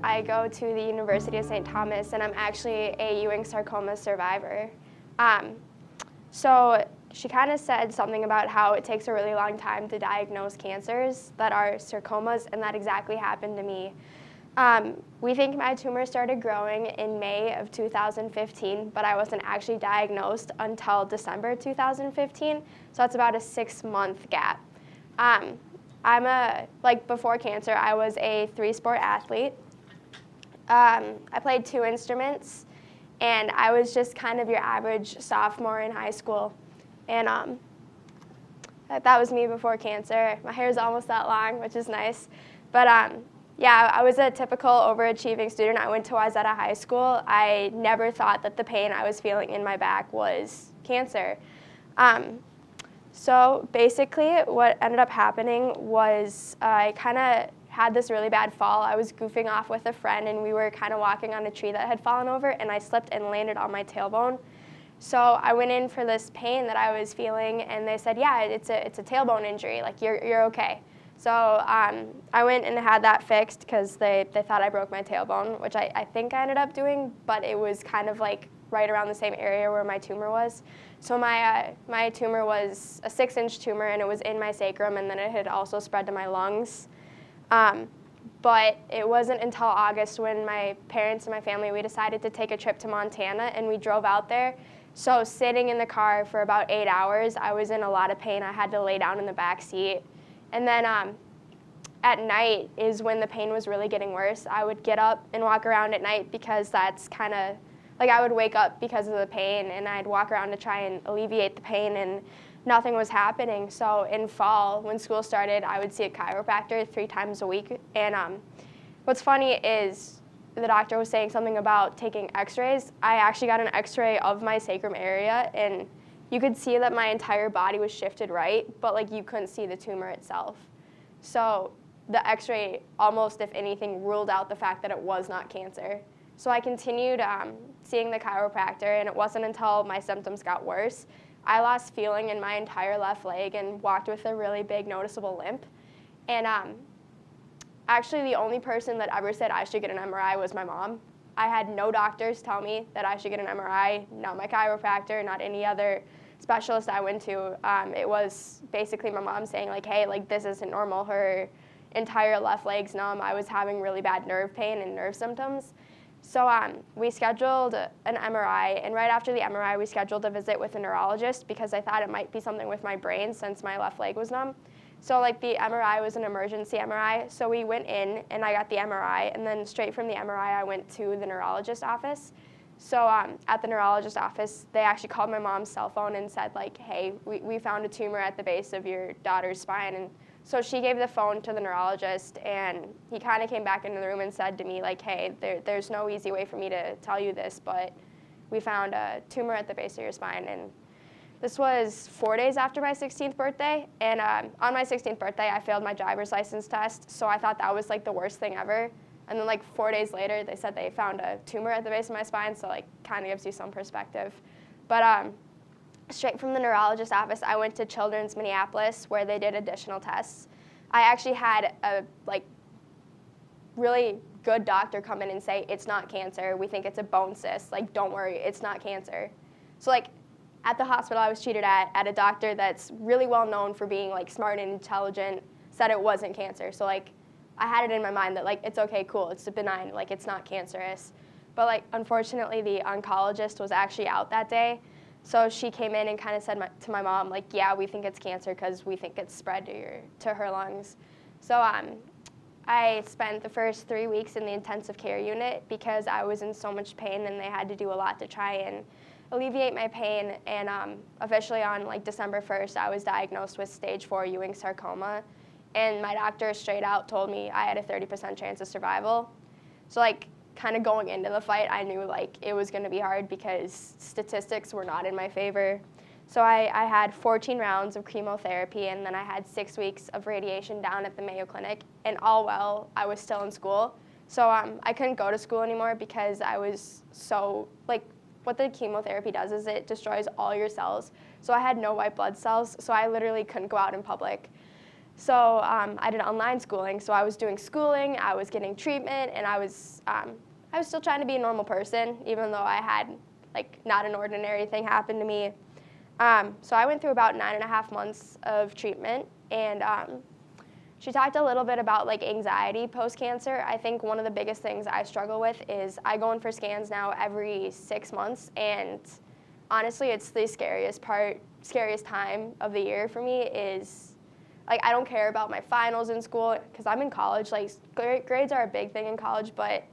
I go to the University of St. Thomas, and I'm actually a Ewing sarcoma survivor. So she kind of said something about how it takes a really long time to diagnose cancers that are sarcomas, and that exactly happened to me. We think my tumor started growing in May of 2015, but I wasn't actually diagnosed until December 2015, so that's about a 6-month gap. Before cancer, I was a 3-sport athlete. I played 2 instruments, and I was just kind of your average sophomore in high school. And that was me before cancer. My hair is almost that long, which is nice. But yeah, I was a typical overachieving student. I went to Wayzata High School. I never thought that the pain I was feeling in my back was cancer. So basically, what ended up happening was I kind of had this really bad fall. I was goofing off with a friend, and we were kind of walking on a tree that had fallen over, and I slipped and landed on my tailbone. So I went in for this pain that I was feeling, and they said, yeah, it's a tailbone injury, like you're okay. So I went and had that fixed because they thought I broke my tailbone, which I think I ended up doing, but it was kind of like right around the same area where my tumor was. So my tumor was a 6-inch tumor, and it was in my sacrum, and then it had also spread to my lungs. But it wasn't until August when my parents and my family, we decided to take a trip to Montana, and we drove out there. So sitting in the car for about 8 hours, I was in a lot of pain. I had to lay down in the back seat. And then at night is when the pain was really getting worse. I would get up and walk around at night because that's kind of, like I would wake up because of the pain, and I'd walk around to try and alleviate the pain, and nothing was happening. So in fall, when school started, I would see a chiropractor 3 times a week. And what's funny is the doctor was saying something about taking x-rays. I actually got an x-ray of my sacrum area, and you could see that my entire body was shifted right, but like you couldn't see the tumor itself. So the x-ray almost, if anything, ruled out the fact that it was not cancer. So I continued seeing the chiropractor, and it wasn't until my symptoms got worse I lost feeling in my entire left leg and walked with a really big noticeable limp. And actually the only person that ever said I should get an MRI was my mom. I had no doctors tell me that I should get an MRI, not my chiropractor, not any other specialist I went to. It was basically my mom saying like, hey, like this isn't normal. Her entire left leg's numb. I was having really bad nerve pain and nerve symptoms. So we scheduled an MRI, and right after the MRI, we scheduled a visit with a neurologist because I thought it might be something with my brain since my left leg was numb. So like the MRI was an emergency MRI, so we went in and I got the MRI, and then straight from the MRI, I went to the neurologist's office. So at the neurologist's office, they actually called my mom's cell phone and said like, hey, we found a tumor at the base of your daughter's spine. And so she gave the phone to the neurologist, and he kind of came back into the room and said to me, like, hey, there's no easy way for me to tell you this, but we found a tumor at the base of your spine. And this was 4 days after my 16th birthday, and on my 16th birthday, I failed my driver's license test, so I thought that was like the worst thing ever. And then like 4 days later, they said they found a tumor at the base of my spine, so like kind of gives you some perspective. But straight from the neurologist's office, I went to Children's Minneapolis where they did additional tests. I actually had a like really good doctor come in and say, it's not cancer, we think it's a bone cyst, like don't worry, it's not cancer. So like at the hospital I was treated at a doctor that's really well known for being like smart and intelligent, said it wasn't cancer. So like I had it in my mind that like it's okay, cool, it's benign, like it's not cancerous. But like unfortunately the oncologist was actually out that day. So she came in and kind of said to my mom, like, yeah, we think it's cancer because we think it's spread to her lungs. So I spent the first 3 weeks in the intensive care unit because I was in so much pain, and they had to do a lot to try and alleviate my pain. And officially on like December 1st, I was diagnosed with stage 4 Ewing sarcoma. And my doctor straight out told me I had a 30% chance of survival. So like kind of going into the fight, I knew like it was going to be hard because statistics were not in my favor. So I had 14 rounds of chemotherapy, and then I had 6 weeks of radiation down at the Mayo Clinic. And all while I was still in school. So I couldn't go to school anymore because I was so, like, what the chemotherapy does is it destroys all your cells. So I had no white blood cells, so I literally couldn't go out in public. So I did online schooling. So I was doing schooling, I was getting treatment, and I was still trying to be a normal person, even though I had like not an ordinary thing happen to me. So I went through about 9.5 months of treatment, and she talked a little bit about like anxiety post-cancer. I think one of the biggest things I struggle with is I go in for scans now every 6 months, and honestly, it's the scariest time of the year for me is, like, I don't care about my finals in school because I'm in college. Like, grades are a big thing in college, but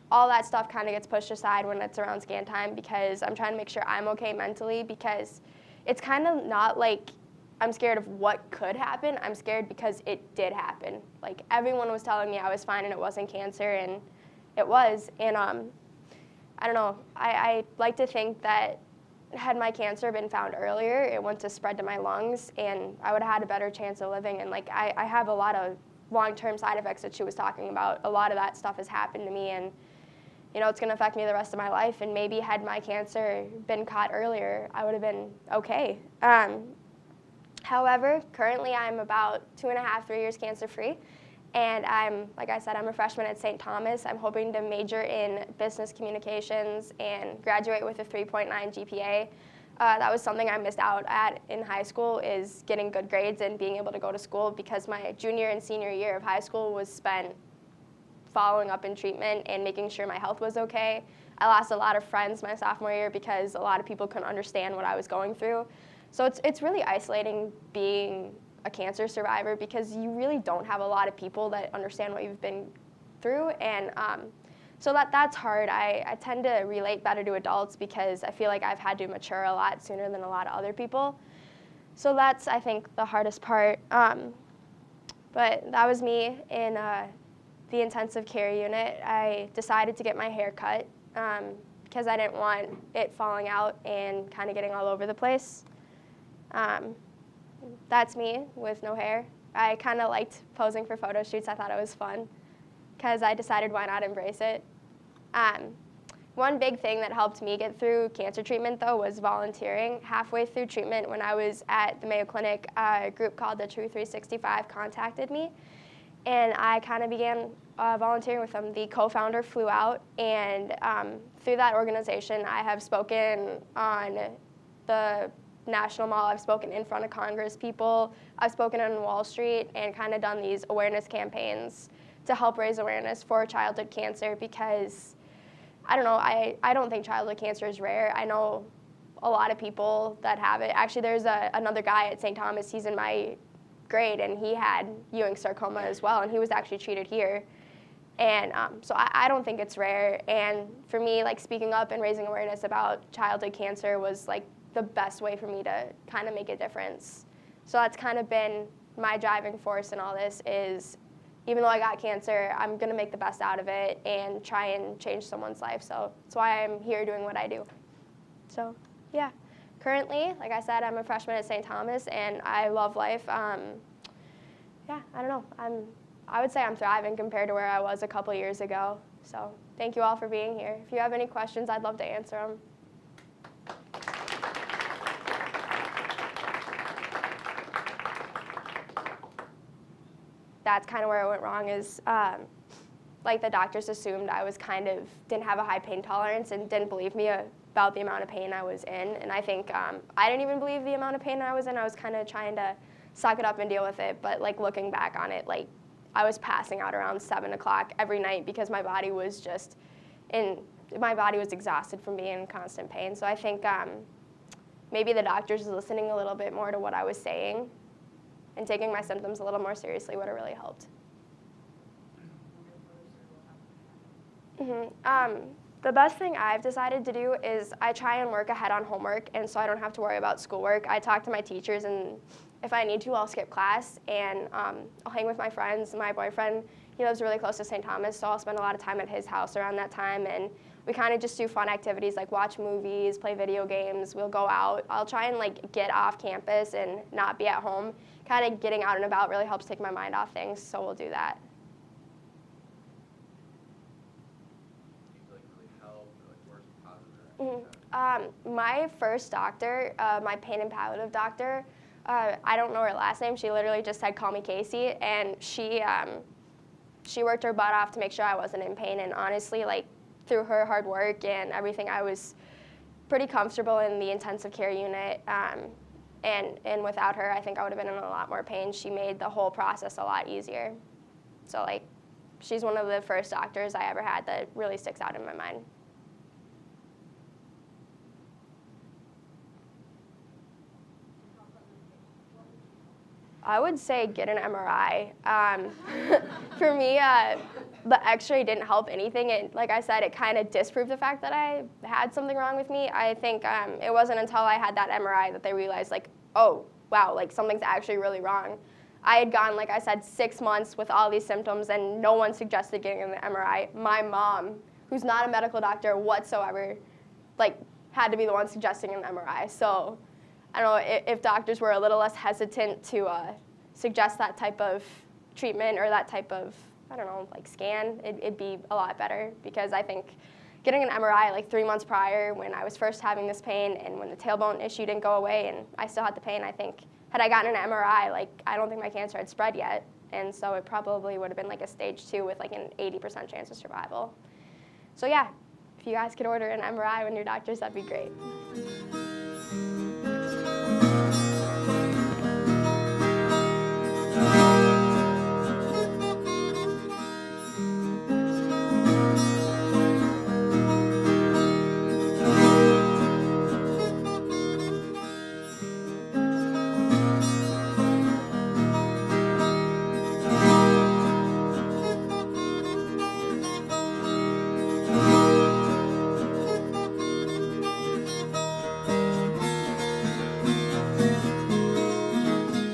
all that stuff kind of gets pushed aside when it's around scan time because I'm trying to make sure I'm okay mentally, because it's kind of not like I'm scared of what could happen. I'm scared because it did happen. Like, everyone was telling me I was fine and it wasn't cancer, and it was. And I don't know, I like to think that had my cancer been found earlier, it wouldn't have spread to my lungs, and I would have had a better chance of living. And like, I have a lot of long-term side effects that she was talking about. A lot of that stuff has happened to me, and you know, it's going to affect me the rest of my life. And maybe had my cancer been caught earlier, I would have been okay. However, currently I'm about 2.5, 3 years cancer-free, and like I said, I'm a freshman at St. Thomas. I'm hoping to major in business communications and graduate with a 3.9 GPA. That was something I missed out at in high school, is getting good grades and being able to go to school, because my junior and senior year of high school was spent following up in treatment and making sure my health was okay. I lost a lot of friends my sophomore year because a lot of people couldn't understand what I was going through. So it's really isolating being a cancer survivor, because you really don't have a lot of people that understand what you've been through. And so that's hard. I tend to relate better to adults because I feel like I've had to mature a lot sooner than a lot of other people. So that's, I think, the hardest part. But that was me in the intensive care unit. I decided to get my hair cut because I didn't want it falling out and kind of getting all over the place. That's me with no hair. I kind of liked posing for photo shoots. I thought it was fun because I decided why not embrace it. One big thing that helped me get through cancer treatment, though, was volunteering. Halfway through treatment, when I was at the Mayo Clinic, a group called the True 365 contacted me, and I kind of began volunteering with them. The co-founder flew out, and through that organization, I have spoken on the National Mall. I've spoken in front of Congress people. I've spoken on Wall Street and kind of done these awareness campaigns to help raise awareness for childhood cancer, because I don't know, I don't think childhood cancer is rare. I know a lot of people that have it. Actually, there's another guy at St. Thomas, he's in my grade, and he had Ewing sarcoma as well, and he was actually treated here. And so I don't think it's rare. And for me, like, speaking up and raising awareness about childhood cancer was like the best way for me to kind of make a difference. So that's kind of been my driving force in all this, is even though I got cancer, I'm going to make the best out of it and try and change someone's life. So that's why I'm here doing what I do. So yeah, currently, like I said, I'm a freshman at St. Thomas, and I love life. Yeah, I don't know. I would say I'm thriving compared to where I was a couple years ago. So thank you all for being here. If you have any questions, I'd love to answer them. That's kind of where it went wrong, is like the doctors assumed I was didn't have a high pain tolerance and didn't believe me about the amount of pain I was in. And I think I didn't even believe the amount of pain I was in. I was kind of trying to suck it up and deal with it. But like, looking back on it, like, I was passing out around 7 o'clock every night because my body was exhausted from being in constant pain. So I think maybe the doctors were listening a little bit more to what I was saying and taking my symptoms a little more seriously would have really helped. The best thing I've decided to do is I try and work ahead on homework, and so I don't have to worry about schoolwork. I talk to my teachers, and if I need to, I'll skip class, and I'll hang with my friends. My boyfriend, He lives really close to St. Thomas, so I'll spend a lot of time at his house around that time, and we kind of just do fun activities like watch movies, play video games. We'll go out. I'll try and like get off campus and not be at home. Kind of getting out and about really helps take my mind off things, so we'll do that. My first doctor, my pain and palliative doctor, I don't know her last name. She literally just said, "Call me Casey," and she worked her butt off to make sure I wasn't in pain. And honestly, like through her hard work and everything, I was pretty comfortable in the intensive care unit. And without her, I think I would have been in a lot more pain. She made the whole process a lot easier. So like, she's one of the first doctors I ever had that really sticks out in my mind. I would say get an MRI. For me, the x-ray didn't help anything. Like I said, it kind of disproved the fact that I had something wrong with me. I think it wasn't until I had that MRI that they realized, like, oh, wow, like something's actually really wrong. I had gone, like I said, 6 months with all these symptoms, and no one suggested getting an MRI. My mom, who's not a medical doctor whatsoever, like, had to be the one suggesting an MRI. So I don't know, if doctors were a little less hesitant to suggest that type of treatment or that type of, I don't know, like scan, it'd be a lot better, because I think getting an MRI like 3 months prior when I was first having this pain and when the tailbone issue didn't go away and I still had the pain, I think had I gotten an MRI, like I don't think my cancer had spread yet, and so it probably would have been like a stage 2 with like an 80% chance of survival. So yeah, if you guys could order an MRI when your doctors, that'd be great.